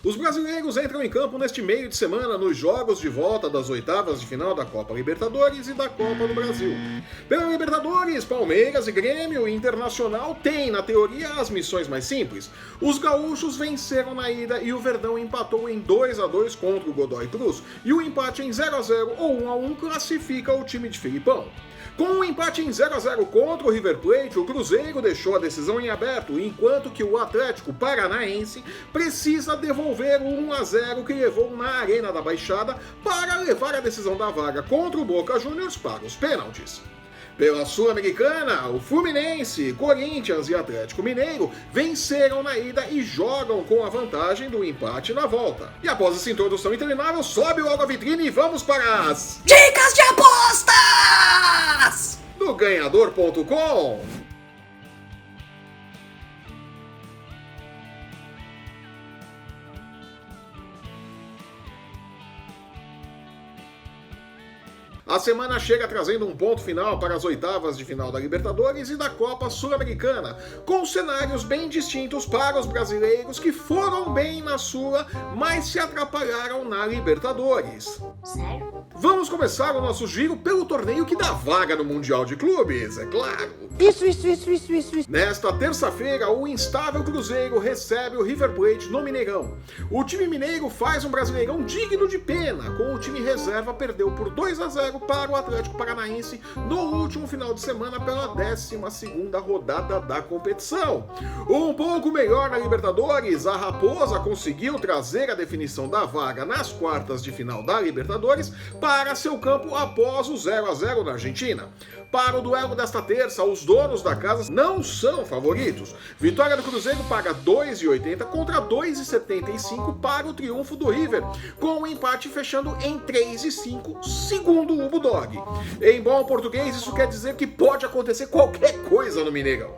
Os brasileiros entram em campo neste meio de semana nos jogos de volta das oitavas de final da Copa Libertadores e da Copa do Brasil. Pela Libertadores, Palmeiras e Grêmio Internacional têm, na teoria, as missões mais simples. Os gaúchos venceram na ida e o Verdão empatou em 2-2 contra o Godoy Cruz, e o empate em 0-0 ou 1-1 classifica o time de Filipão. Com um empate em 0-0 contra o River Plate, o Cruzeiro deixou a decisão em aberto, enquanto que o Atlético Paranaense precisa devolver o 1-0 que levou na Arena da Baixada para levar a decisão da vaga contra o Boca Juniors para os pênaltis. Pela Sul-Americana, o Fluminense, Corinthians e Atlético Mineiro venceram na ida e jogam com a vantagem do empate na volta. E após essa introdução interminável, sobe logo a vitrine e vamos para as dicas de apostas do Ganhador.com. A semana chega trazendo um ponto final para as oitavas de final da Libertadores e da Copa Sul-Americana, com cenários bem distintos para os brasileiros que foram bem na Sula, mas se atrapalharam na Libertadores. Sério? Vamos começar o nosso giro pelo torneio que dá vaga no Mundial de Clubes, é claro. Isso. Nesta terça-feira, o instável Cruzeiro recebe o River Plate no Mineirão. O time mineiro faz um brasileirão digno de pena, com o time reserva perdeu por 2-0 para o Atlético Paranaense no último final de semana pela 12ª rodada da competição. Um pouco melhor na Libertadores, a Raposa conseguiu trazer a definição da vaga nas quartas de final da Libertadores para seu campo após o 0-0 na Argentina. Para o duelo desta terça, os donos da casa não são favoritos. Vitória do Cruzeiro paga 2,80 contra 2,75 para o triunfo do River, com o empate fechando em 3,5, segundo o Bulldog. Em bom português, isso quer dizer que pode acontecer qualquer coisa no Mineirão.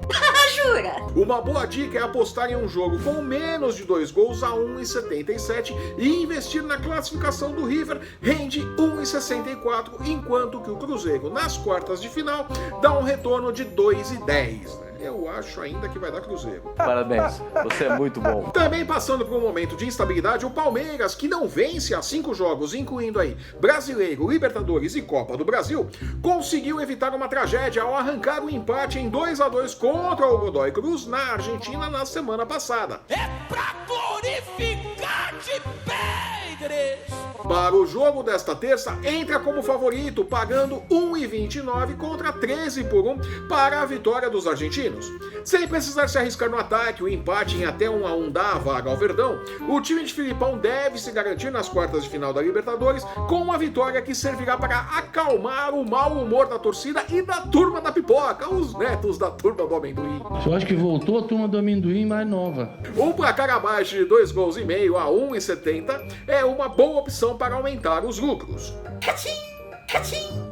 Jura? Uma boa dica é apostar em um jogo com menos de 2 gols a 1,77 e investir na classificação do River, rende 1,64, enquanto que o Cruzeiro, nas quartas de final, dá um retorno de 2,10. Eu acho ainda que vai dar Cruzeiro. Parabéns, você é muito bom. Também passando por um momento de instabilidade, o Palmeiras, que não vence há 5 jogos, incluindo aí Brasileiro, Libertadores e Copa do Brasil, conseguiu evitar uma tragédia ao arrancar o empate em 2-2 contra o Godoy Cruz na Argentina na semana passada. É pra glorificar de Pedres! Para o jogo desta terça, entra como favorito, pagando 1,29 contra 13 por 1 para a vitória dos argentinos. Sem precisar se arriscar no ataque, o empate em até 1-1 dá a vaga ao Verdão, o time de Filipão deve se garantir nas quartas de final da Libertadores com uma vitória que servirá para acalmar o mau humor da torcida e da turma da pipoca, os netos da turma do amendoim. Eu acho que voltou a turma do amendoim mais nova. Um placar abaixo de 2,5 gols a 1,70 é uma boa opção para aumentar os lucros.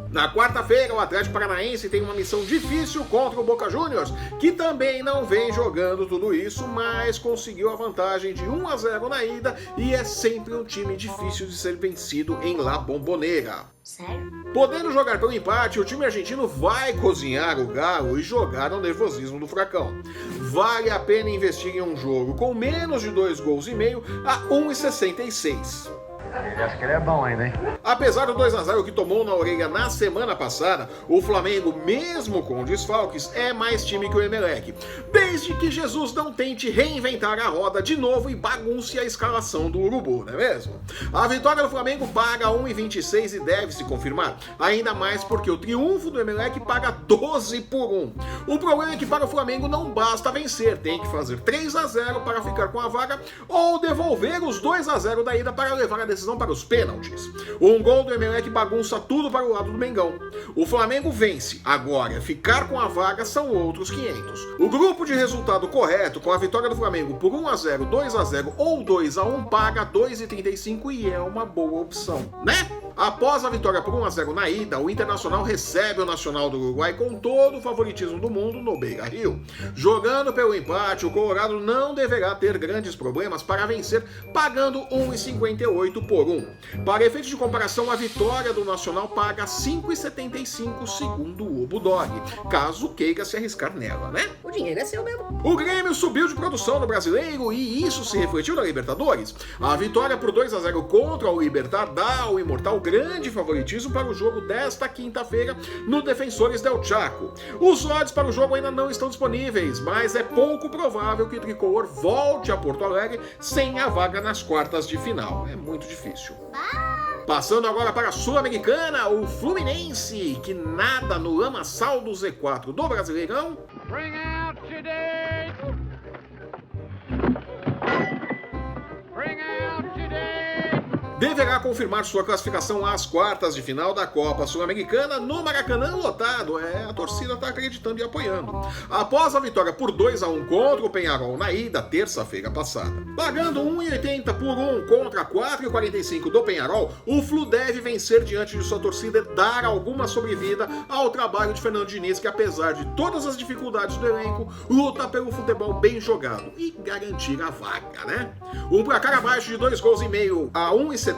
Na quarta-feira, o Atlético Paranaense tem uma missão difícil contra o Boca Juniors, que também não vem jogando tudo isso, mas conseguiu a vantagem de 1-0 na ida e é sempre um time difícil de ser vencido em La Bombonera. Sério? Podendo jogar pelo empate, o time argentino vai cozinhar o galo e jogar no nervosismo do Furacão. Vale a pena investir em um jogo com menos de 2,5 gols a 1,66. Ele acha que ele é bom ainda, hein? Apesar do 2-0 que tomou na orelha na semana passada, o Flamengo, mesmo com desfalques, é mais time que o Emelec. Desde que Jesus não tente reinventar a roda de novo e bagunce a escalação do Urubu, não é mesmo? A vitória do Flamengo paga 1,26 e deve se confirmar, ainda mais porque o triunfo do Emelec paga 12 por 1. O problema é que para o Flamengo não basta vencer, tem que fazer 3-0 para ficar com a vaga ou devolver os 2-0 da ida para levar a decisão para os pênaltis. Um gol do Emelec bagunça tudo para o lado do Mengão. O Flamengo vence, agora ficar com a vaga são outros 500. O grupo de resultado correto, com a vitória do Flamengo por 1-0, 2-0 ou 2-1, paga 2,35 e é uma boa opção, né? Após a vitória por 1-0 na ida, o Internacional recebe o Nacional do Uruguai com todo o favoritismo do mundo no Beira-Rio. Jogando pelo empate, o Colorado não deverá ter grandes problemas para vencer, pagando 1,58 por 1. Para efeitos de comparação, a vitória do Nacional paga 5,75 segundo o Budog, caso queira se arriscar nela, né? O dinheiro é seu mesmo. O Grêmio subiu de produção no Brasileiro e isso se refletiu na Libertadores. A vitória por 2-0 contra o Libertad dá ao Imortal grande favoritismo para o jogo desta quinta-feira no Defensores del Chaco. Os odds para o jogo ainda não estão disponíveis, mas é pouco provável que o Tricolor volte a Porto Alegre sem a vaga nas quartas de final. É muito difícil. Passando agora para a Sul-Americana, o Fluminense, que nada no lamaçal do Z4 do Brasileirão, Bring out your date. Bring out your date. deverá confirmar sua classificação às quartas de final da Copa Sul-Americana no Maracanã lotado. A torcida está acreditando e apoiando. Após a vitória por 2-1 contra o Peñarol na ida, terça-feira passada. Pagando 1,80 por 1 contra 4,45 do Peñarol, o Flu deve vencer diante de sua torcida e dar alguma sobrevida ao trabalho de Fernando Diniz, que apesar de todas as dificuldades do elenco, luta pelo futebol bem jogado e garantir a vaga, né? Um placar abaixo de 2,5 gols a 1,74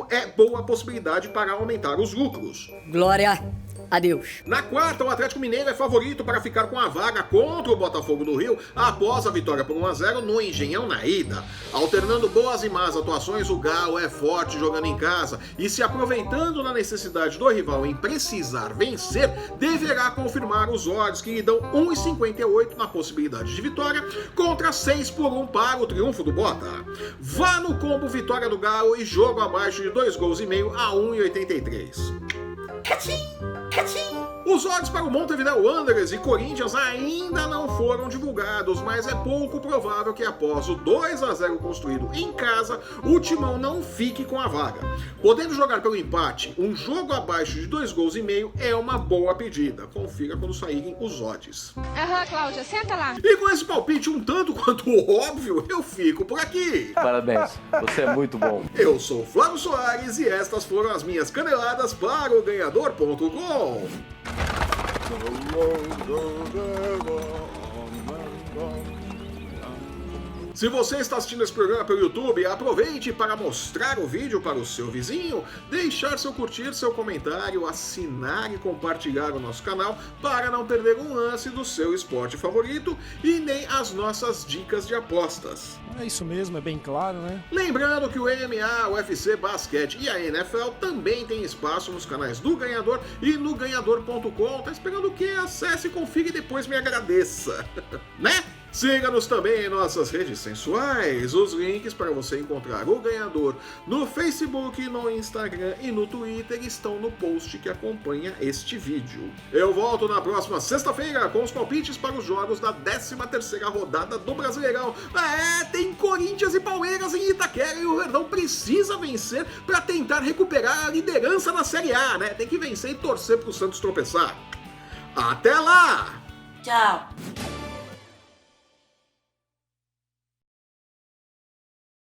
é boa possibilidade para aumentar os lucros. Glória a Deus. Na quarta, o Atlético Mineiro é favorito para ficar com a vaga contra o Botafogo do Rio após a vitória por 1-0 no Engenhão na ida. Alternando boas e más atuações, o Galo é forte jogando em casa e, se aproveitando da necessidade do rival em precisar vencer, deverá confirmar os odds que lhe dão 1,58 na possibilidade de vitória contra 6 por 1 para o triunfo do Bota. Vá no combo vitória do Galo e jogo abaixo de 2,5 gols a 1,83. Os odds para o Montevideo Wanderers e Corinthians ainda não foram divulgados, mas é pouco provável que após o 2-0 construído em casa, o Timão não fique com a vaga. Podendo jogar pelo empate, um jogo abaixo de 2,5 gols é uma boa pedida. Confira quando saírem os odds. Cláudia, senta lá. E com esse palpite um tanto quanto óbvio, eu fico por aqui. Parabéns, você é muito bom. Eu sou o Flávio Soares e estas foram as minhas caneladas para o Ganhador.com. Se você está assistindo esse programa pelo YouTube, aproveite para mostrar o vídeo para o seu vizinho, deixar seu curtir, seu comentário, assinar e compartilhar o nosso canal para não perder um lance do seu esporte favorito e nem as nossas dicas de apostas. É isso mesmo, é bem claro, né? Lembrando que o MMA, o UFC, basquete e a NFL também tem espaço nos canais do Ganhador e no Ganhador.com. Tá esperando o quê? Acesse, confira e depois me agradeça. Né? Siga-nos também em nossas redes sensuais. Os links para você encontrar o Ganhador no Facebook, no Instagram e no Twitter estão no post que acompanha este vídeo. Eu volto na próxima sexta-feira com os palpites para os jogos da 13ª rodada do Brasileirão. Tem Corinthians e Palmeiras em Itaquera e o Verdão precisa vencer para tentar recuperar a liderança na Série A, né? Tem que vencer e torcer para o Santos tropeçar. Até lá! Tchau.